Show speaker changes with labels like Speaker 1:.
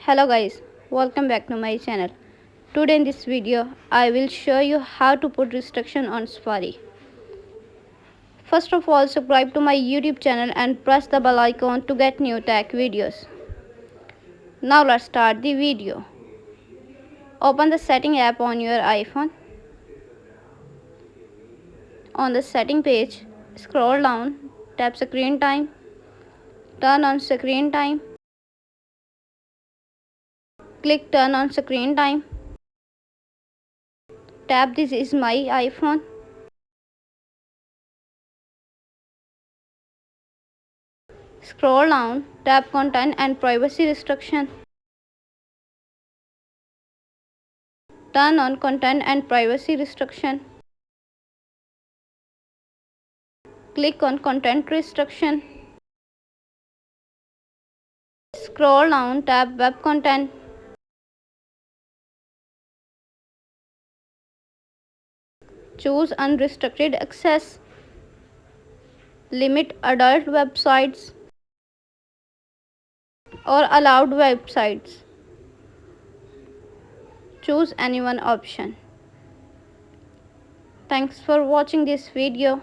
Speaker 1: Hello guys, welcome back to my channel. Today in this video, I will show you how to put restriction on Safari. First of all, subscribe to my YouTube channel and press the bell icon to get new tech videos. Now let's start the video. Open the setting app on your iPhone. On the setting page, scroll down, tap screen time, turn on screen time, click turn on screen time, tap this is my iPhone. Scroll down, tap content and privacy restriction. Turn on content and privacy restriction. Click on content restriction. Scroll down, tap web content. Choose unrestricted access. Limit adult websites or allowed websites. Choose any one option. Thanks for watching this video.